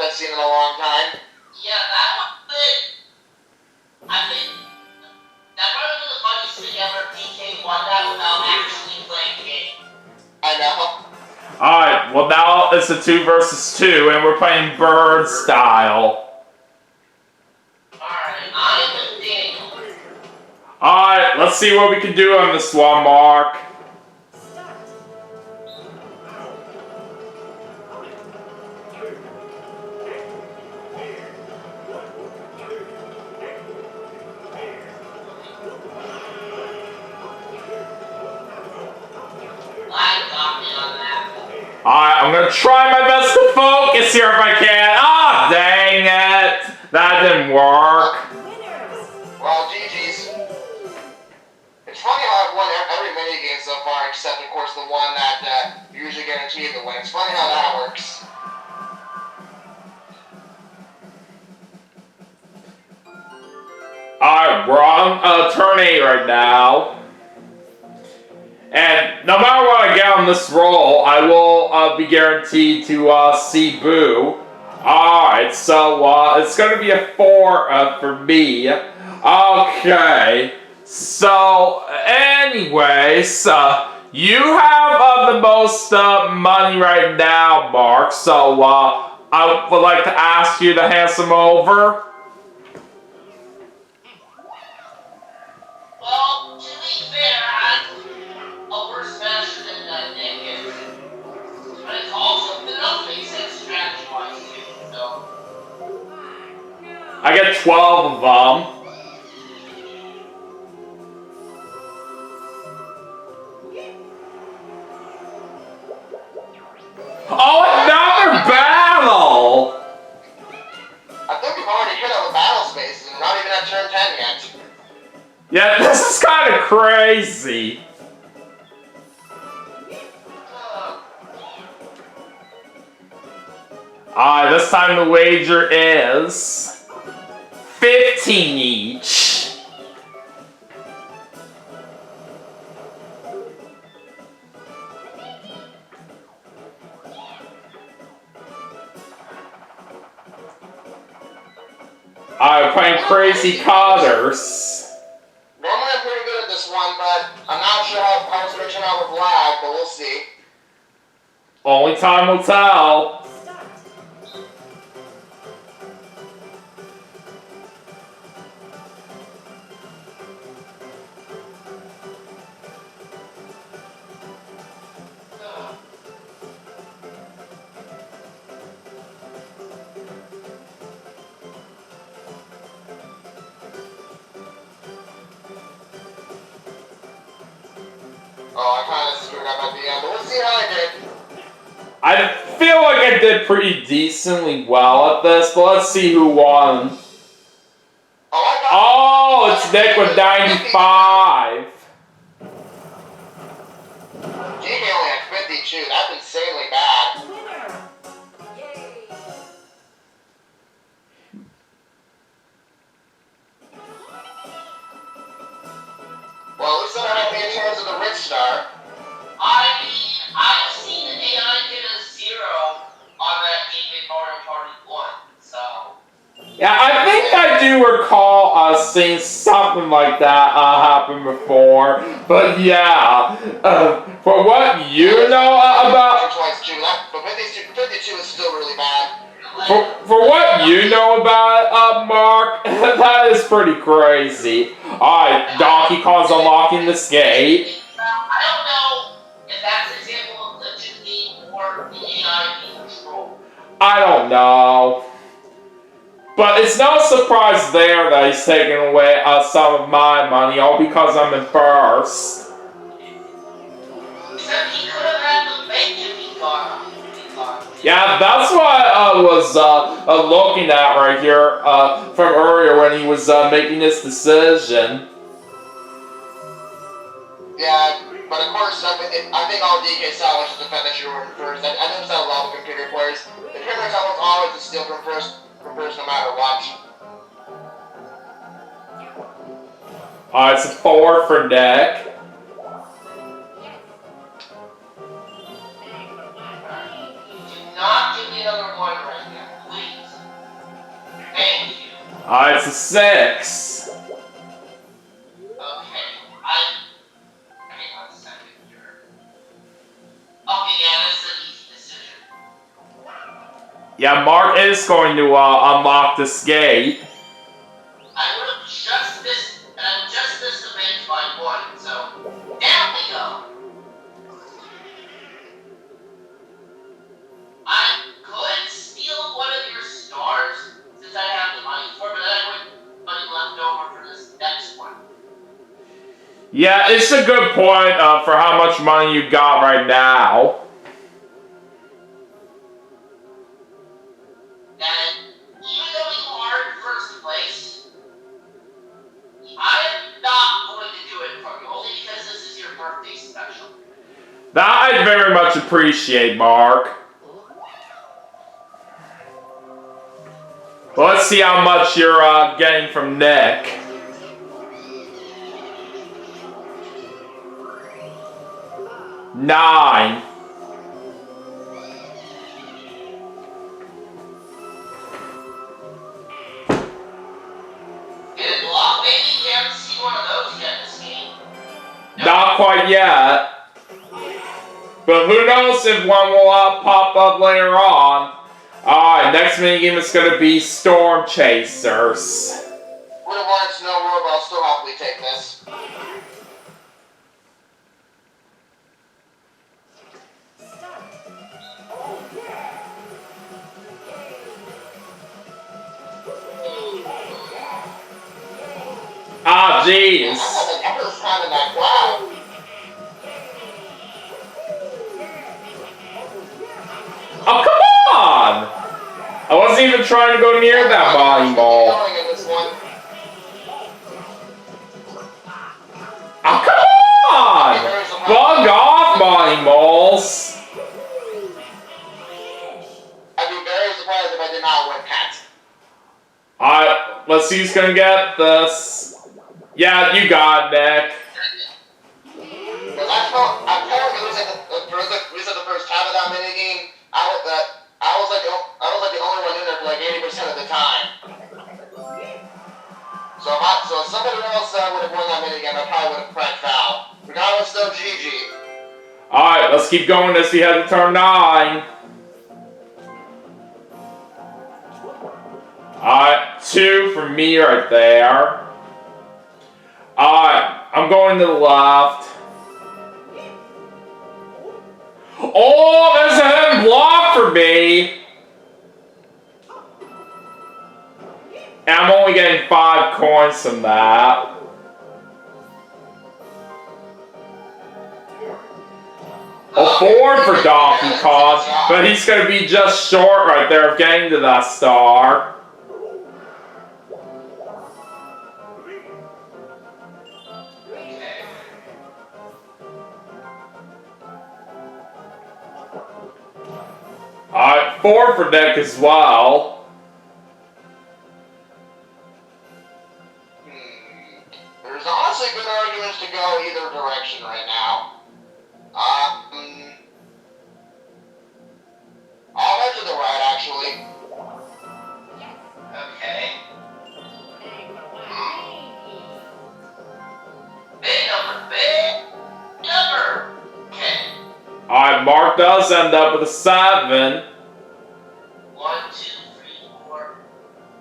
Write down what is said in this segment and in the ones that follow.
cutscene in a long time. Yeah, that one thing. I think that might have been the funniest thing ever. DK won that without actually playing the game. I know. Alright, well now it's a 2 versus 2, and we're playing bird style. Alright, I am with Daniel. Alright, let's see what we can do on this one, Mark. Alright, I'm gonna try my best to focus here if I can. Ah, dang it! That didn't work. Well, GG's. It's funny how I've won every minigame so far, except of course the one that usually guaranteed the win. It's funny how that works. Alright, we're on turn 8 right now. And no matter what I get on this roll, I will be guaranteed to see Boo. Alright, so it's going to be a 4 for me. Okay, so anyways, you have the most money right now, Mark, so I would like to ask you to hand some over. Well, to be fair, I'm a worse master than Nick is. But it's also, it also makes sense strategy-wise too, so. I get 12 of them. Oh, another battle! I think we've already hit all the battle spaces and we're not even at turn 10 yet. Yeah, this is kind of crazy. This time the wager is 15 each. I'm playing crazy colors. Normally I'm pretty good at this one, but I'm not sure how it's going to turn out with lag, but we'll see. Only time will tell. Oh, I kind of screwed up at the end, but we'll see how I did. I feel like I did pretty decently well at this, but let's see who won. Oh, it's Nick with 95. Jamie only had 52. That's insanely bad. Well, at least I don't have me in terms of the Rich Star. I mean, I've seen AI get a 0 on that game in Mario Party 1, so. Yeah, I think I do recall seeing something like that happen before. But yeah, for what you know about... But 52 is still really bad. For what you know about it, Mark, that is pretty crazy. Alright, Donkey Kong's unlocking this gate. I don't know if that's an example of glitch in the game or the AI being controlled. I don't know. But it's no surprise there that he's taking away some of my money, all because I'm in first. Except he could have had the bank if he got him. Yeah, that's what I was looking at right here from earlier when he was making this decision. Yeah, but of course, I think all DK saw was the fact that you were in first. I noticed that a lot of computer players. The pretty much almost always to steal from first no matter what. Alright, it's a 4 for Nick. Do not give me another one right now, please. It's a 6. Okay, hang on a second here. Okay, yeah, that's an easy decision. Yeah, Mark is going to unlock this gate. I would have just missed the range by 1, so down we go. I could steal one of your stars since I have the money for it, but then I would have money left over for this next one. Yeah, it's a good point for how much money you got right now. And even though you are in first place, I am not going to do it for you, only because this is your birthday special. That I very much appreciate, Mark. Well, let's see how much you're getting from Nick. $9. Did block maybe? We haven't seen one of those yet in this game. Not quite yet. But who knows if one will pop up later on. Alright, next minigame is going to be Storm Chasers. Would have wanted to know more, but I'll still happily take this. Ah, jeez. I was kind of that cloud. Oh, come on! I wasn't even trying to go near that bowling ball. Oh, come on! Bug off, bowling balls! I'd be very surprised if I did not win Cat. Alright, let's see who's gonna get this. Yeah, you got it, Nick. Because I felt at least at the first time of that minigame, I was like the only one in there for like 80% of the time. So if somebody else would have won that minigame, I probably would have cracked foul. Regardless, still GG. Alright, let's keep going as we head to turn 9. Alright, 2 for me right there. Alright, I'm going to the left. Oh, there's a hidden block for me! And I'm only getting 5 coins from that. A 4 for Donkey Kong, but he's going to be just short right there of getting to that star. Alright, 4 for Nick as well. There's honestly good arguments to go either direction right now. I'll head to the right, actually. Okay. Big number. Okay. Alright, Mark does end up with a 7. 1, 2, 3, 4.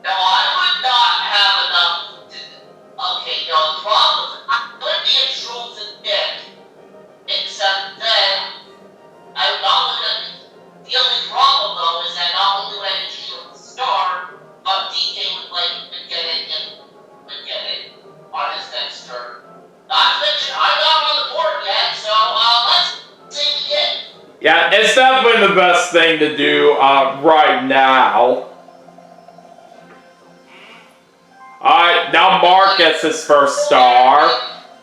No, I would not have enough to... Okay, no, the problem is I would be in Trolls and Nick. Except then, I'm not gonna... The only problem, though, is that not only would I be cheating with the star, but DK would, get it on his next turn. Not to mention, I'm not on the board yet, so, let's see it. Yeah, it's definitely the best thing to do right now. Alright, now Mark gets his first star.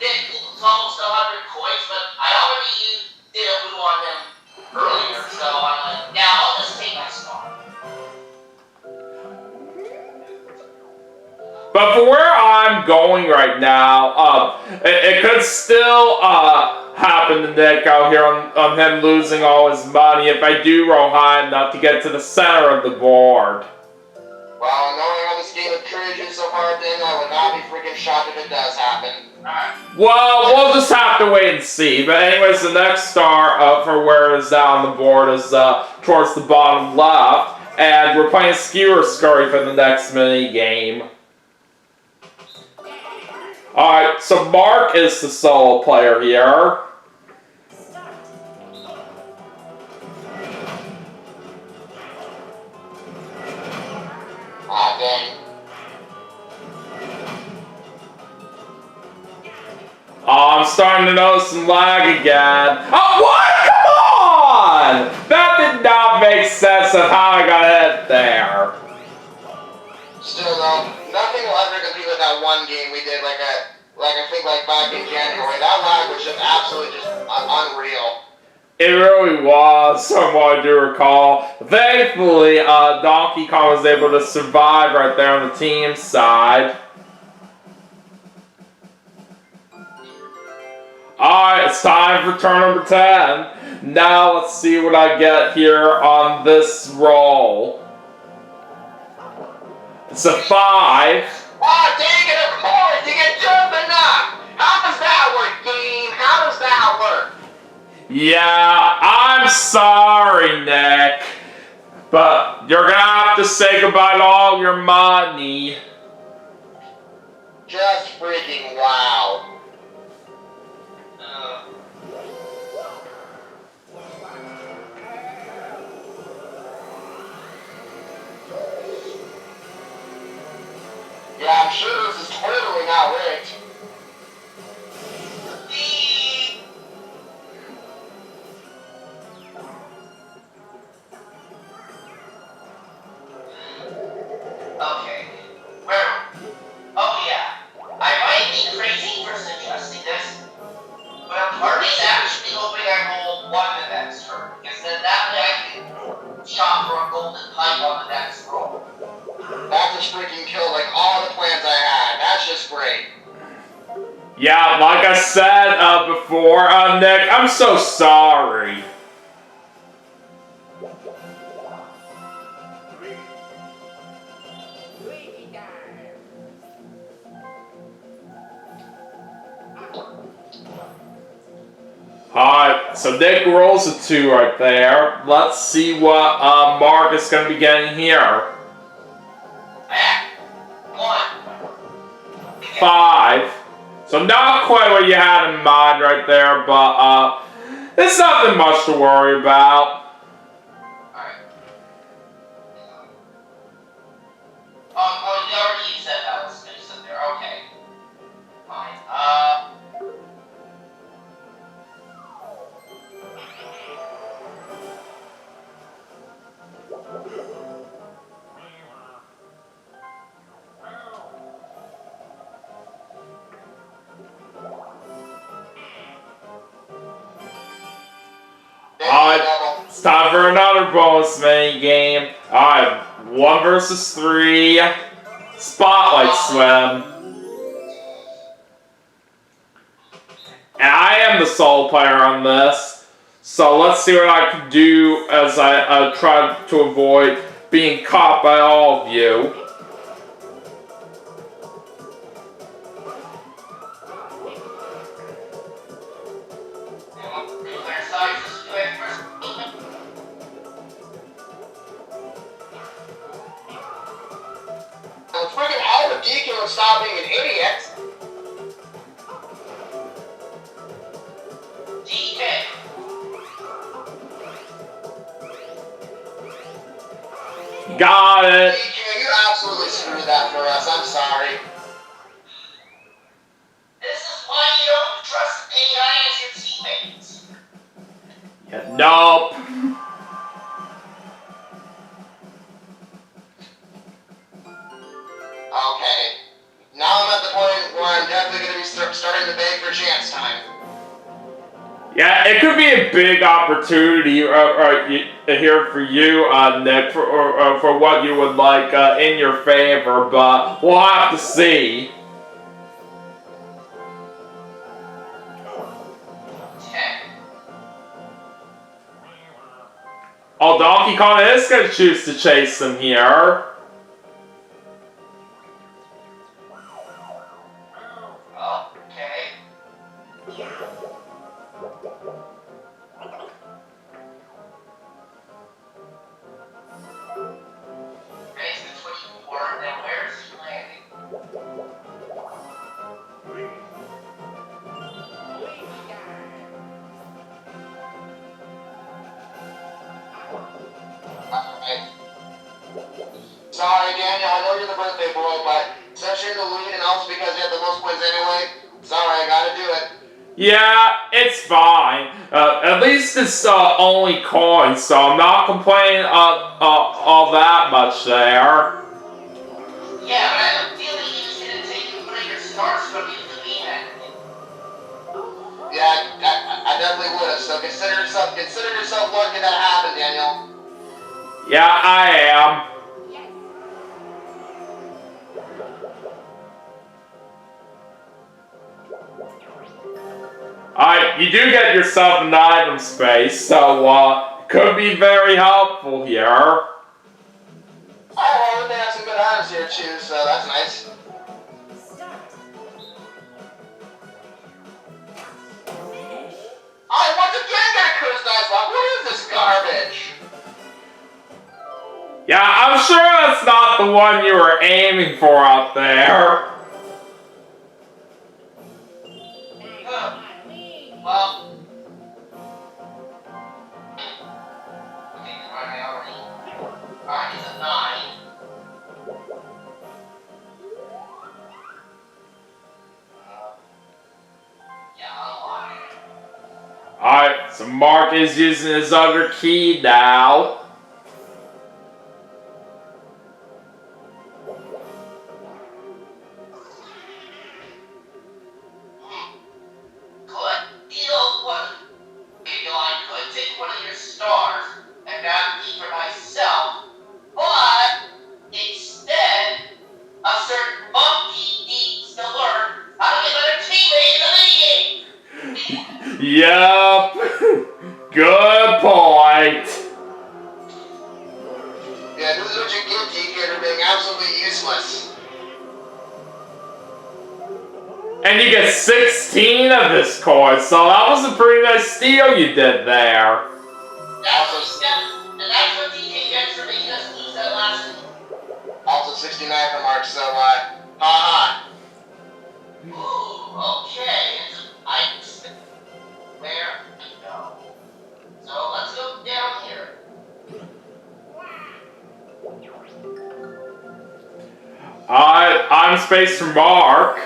It's almost 100 coins, but I already did a woo on them earlier, so I'm like, now I'll just take my star. But for where I'm going right now, it could still happen to Nick out here on him losing all his money if I do roll high enough to get to the center of the board. Well, knowing how this game is encourage you so far, then I would not be freaking shocked if it does happen. Well, we'll just have to wait and see. But anyways, the next star for where is that on the board is towards the bottom left. And we're playing Skewer Scurry for the next mini game. Alright, so Mark is the solo player here. Ah, dang. Oh, I'm starting to notice some lag again. Oh, what? Come on! That did not make sense of how I got hit there. Still though, nothing will ever compete with that one game we did I think back in January. That lag was just absolutely just unreal. It really was, from what I do recall. Thankfully, Donkey Kong was able to survive right there on the team side. Alright, it's time for turn number 10. Now let's see what I get here on this roll. It's a 5. Oh, dang it, of course! You get jumping up! How does that work, game? How does that work? Yeah, I'm sorry, Nick. But you're gonna have to say goodbye to all your money. Just freaking wow. Yeah, I'm sure this is totally not rigged. Okay. Well, oh yeah. I might be crazy for suggesting this, but a party's actually hoping I roll 1 the next turn, because then that way I can shop for a golden pipe on the next roll. That just freaking killed all the plans I had. That's just great. Yeah, like I said before, Nick, I'm so sorry. Alright, so Nick rolls a 2 right there. Let's see what Mark is going to be getting here. 1. 5. So not quite what you had in mind right there, but it's nothing much to worry about. Alright. Oh, you already said that was going to sit there. Okay. Fine. Alright, it's time for another bonus mini game. Alright, 1 versus 3. Spotlight swim. And I am the sole player on this. So let's see what I can do as I try to avoid being caught by all of you. I'm freaking hell of a DQ and stop being an idiot. DK. Got it. DQ, you absolutely screwed that for us. I'm sorry. This is why you don't trust AI as your teammates. Yeah, nope. Okay. Now I'm at the point where I'm definitely going to be starting to beg for chance time. Yeah, it could be a big opportunity here for you, Nick, for what you would like in your favor, but we'll have to see. Oh, Donkey Kong is going to choose to chase them here. Sorry, Daniel, I know you're the birthday boy, but since you're in the lead and also because you have the most wins anyway, sorry, I gotta do it. Yeah, it's fine. At least it's only coins, so I'm not complaining all that much there. Yeah, but I have a feeling you just didn't take one of your stars from you to be at. Yeah, I definitely would have. So consider yourself lucky that happened, Daniel. Yeah, I am. Alright, you do get yourself an item space, so could be very helpful here. Oh, well, they have some good items here too, so that's nice. I once again get a Coast Ice Lock. What is this garbage? Yeah, I'm sure that's not the one you were aiming for out there. Well, alright, he's a 9. Yeah, I'll Alright, so Mark is using his other key now. I could take one of your stars and not be for myself, but instead, a certain monkey needs to learn how to be a better teammate in the game. Yup. Good point. Yeah, this is what you get, DK, for being absolutely useless. And you get 16 of this coin, so that was a pretty nice steal you did there. And that's what DK gets for making us lose that last week. Also 69 for Mark, so, haha. Ooh, okay. Where we go. So let's go down here. I'm space for Mark.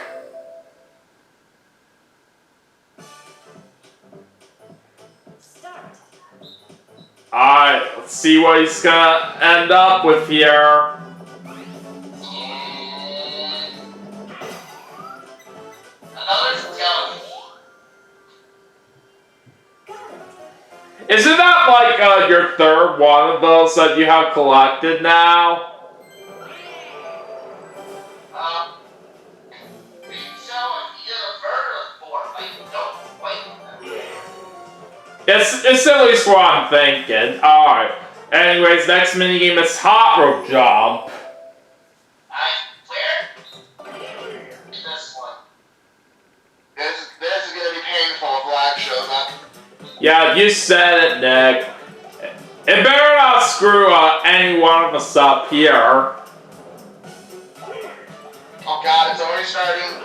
Alright, let's see what he's gonna end up with here. Another skeleton. Isn't that like your third one of those that you have collected now? It's at least what I'm thinking. Alright. Anyways, next minigame is hot rope jump. Where? This one. This is gonna be painful if Black shows up. Yeah, you said it, Nick. It better not screw any one of us up here. Oh god, it's already starting.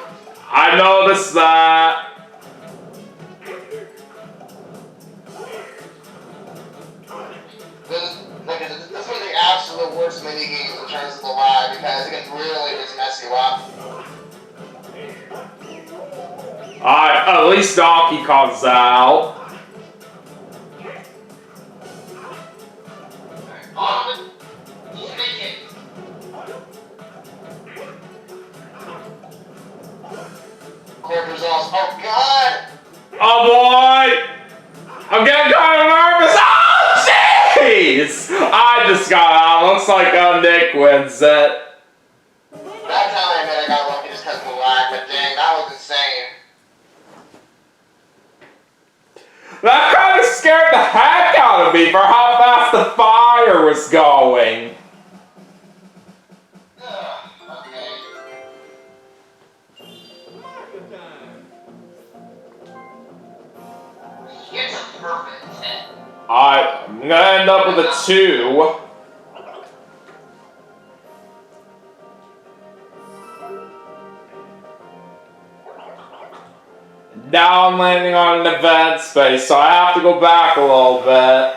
I noticed that. This is one of the absolute worst minigames in terms of the lag because it can really just mess you up. Alright, at least Donkey comes out. Quick results. Oh god! Oh boy! I'm getting kind of nervous. Oh jeez! I just got out. Looks like Nick wins it. That time I admit I got lucky just because of the lag, but dang, that was insane. That kind of scared the heck out of me for how fast the fire was going. It's a perfect 10. I'm gonna end up with a 2. Now I'm landing on an event space, so I have to go back a little bit.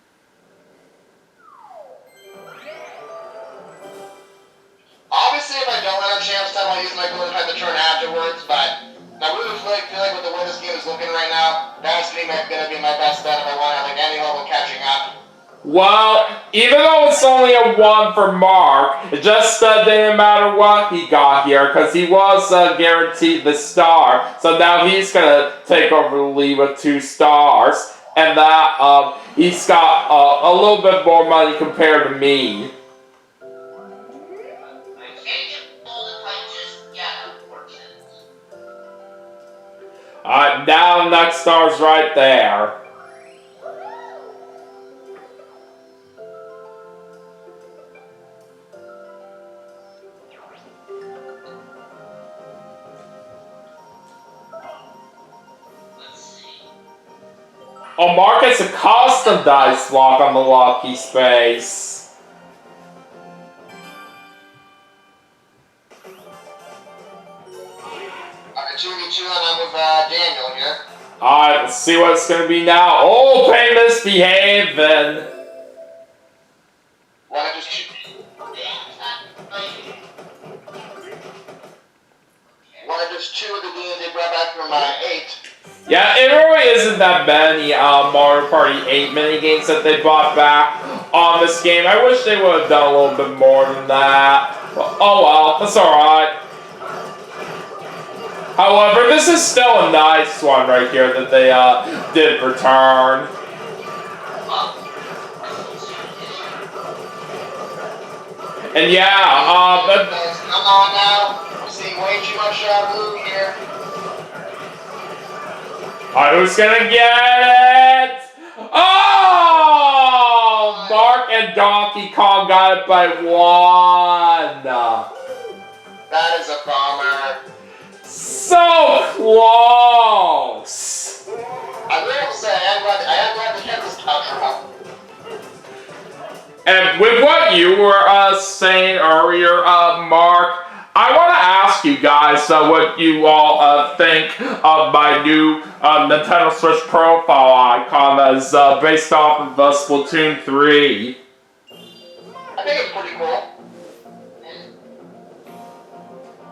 this game is looking right now, that's going to be my best bet if I want to have like any level catching up. Well, even though it's only a 1 for Mark, it just didn't matter what he got here, because he was guaranteed the star. So now he's going to take over the lead with 2 stars. And that, he's got a little bit more money compared to me. Now next star's right there. Oh, Mark gets a custom dice block on the lucky space. Alright, 2v2 and I'm with Daniel here. Alright, let's see what it's gonna be now. Oh, pay misbehaving. Wanna just shoot? Wanna just chew the games they brought back from 8? Yeah, it really isn't that many Mario Party 8 minigames that they brought back on this game. I wish they would have done a little bit more than that. But, oh well, that's alright. However, this is still a nice one right here that they did return. And yeah, but come on now. I'm seeing way too much blue here. Who's gonna get it? Oh! Mark and Donkey Kong got it by 1. That is a bummer. So close. I will say, I am glad they kept this couch around. And with what you were saying earlier, Mark, I want to ask you guys what you all think of my new Nintendo Switch profile icon that's based off of Splatoon 3. I think it's pretty cool.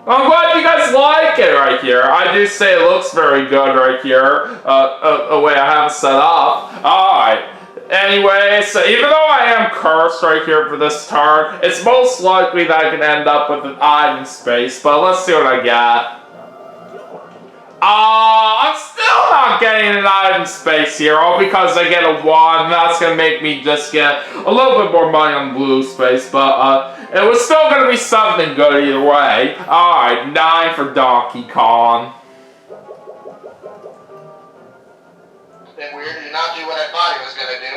I'm glad you guys like it right here. I do say it looks very good right here, the way I have it set up. Alright. Anyway, so even though I am cursed right here for this turn, it's most likely that I can end up with an item space, but let's see what I get. I'm still not getting an item space here, all because I get a 1. That's going to make me just get a little bit more money on blue space, but it was still going to be something good either way. Alright, 9 for Donkey Kong. Bit weird, he did not do what I thought he was going to do.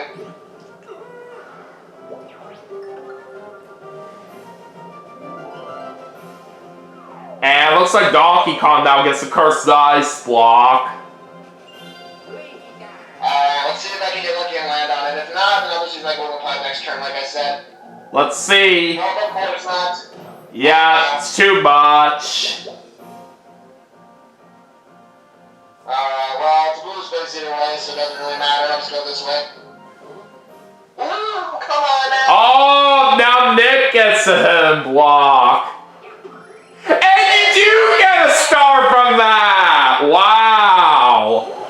And it looks like Donkey Kong now gets a cursed ice block. Let's see if I can get lucky and land on it. If not, then I'll just use my golden pipe next turn, like I said. Let's see. No, of course not. Yeah, it's too much. Well, it's a blue space either way, so it doesn't really matter. I'll just go this way. Ooh, come on now. Oh, now Nick gets a hidden block. And you do get a star from that! Wow!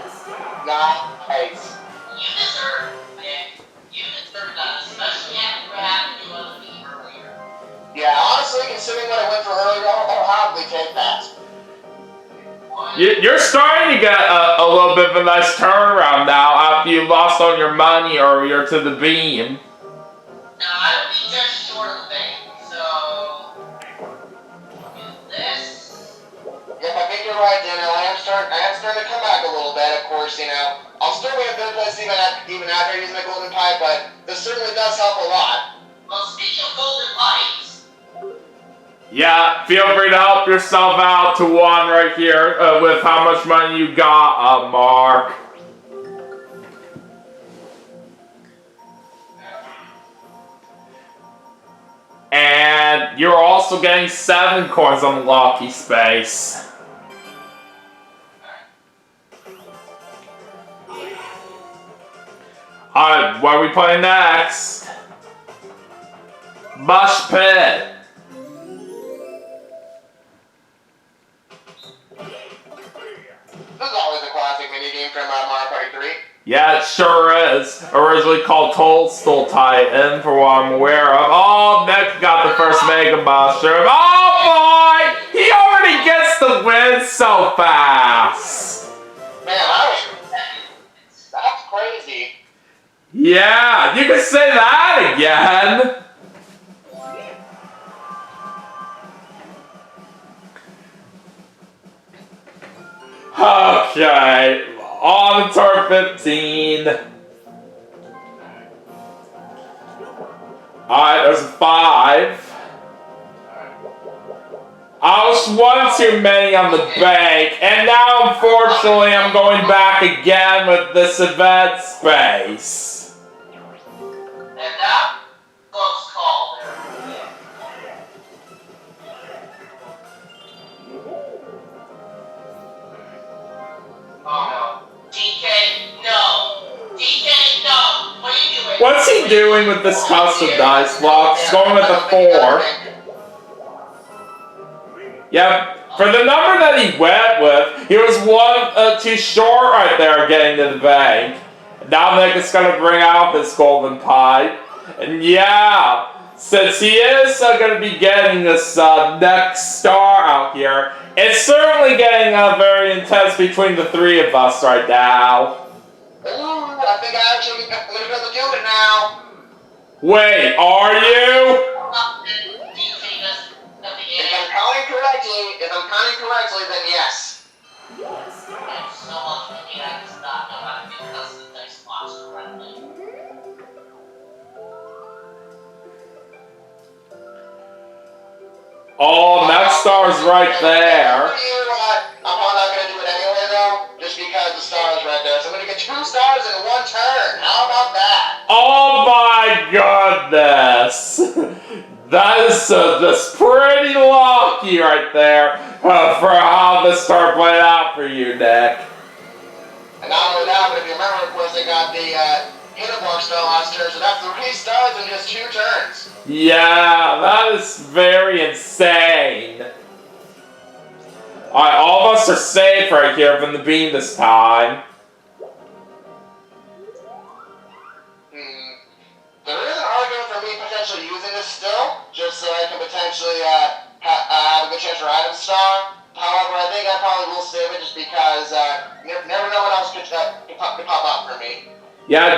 Nice. You deserve it. You deserve that, especially after what happened to me earlier. Yeah, honestly, considering what I went for earlier, I'll happily take that. You're starting to get a little bit of a nice turnaround now after you lost all your money earlier to the beam. No, I would be just short of the bank, so... use this. Yep, I think you're right, Daniel. I am starting to come back a little bit, of course, you know. I'll still be in good place even after using my golden pipe, but this certainly does help a lot. Well, speaking of golden pipes... Yeah, feel free to help yourself out to 1 right here with how much money you got, Mark. And you're also getting 7 coins on the lucky space. Alright, what are we playing next? Bush Pit. This is always a from Mario Party 3? Yeah, it sure is. Originally called Toadstool Titan, for what I'm aware of. Oh, Nick got the first Mega Mushroom. Oh boy! He already gets the win so fast! Man, that's crazy. Yeah, you can say that again! Okay, on to turn 15. Alright, there's a 5. I was one too many on the bank, and now unfortunately I'm going back again with this event space. And that close call there. Oh no. DK, no! DK, no! What are you doing? What's he doing with this custom dice block? He's going with a 4. Yep. For the number that he went with, he was one too short right there getting to the bank. Now Nick is going to bring out this golden pipe. And yeah, since he is going to be getting this next star out here, it's certainly getting very intense between the 3 of us right now. Ooh, I think I'm going to be able to do it now. Wait, are you? If I'm counting correctly, then yes. Oh, next star's right there. I'm probably not going to do it anyway, though, just because the star is right there. So I'm going to get 2 stars in 1 turn. How about that? Oh my goodness! That is just pretty lucky right there for how this star played out for you, Nick. And not only that, but if you remember, of course, they got the Hindenburg star last turn, so that's 3 stars in just 2 turns. Yeah, that is very insane. Alright, all of us are safe right here from the beam this time. There is an argument for me potentially using this still, just so I can potentially have a good chance for item star. However, I think I probably will save it just because you never know what else could pop up for me. Yeah.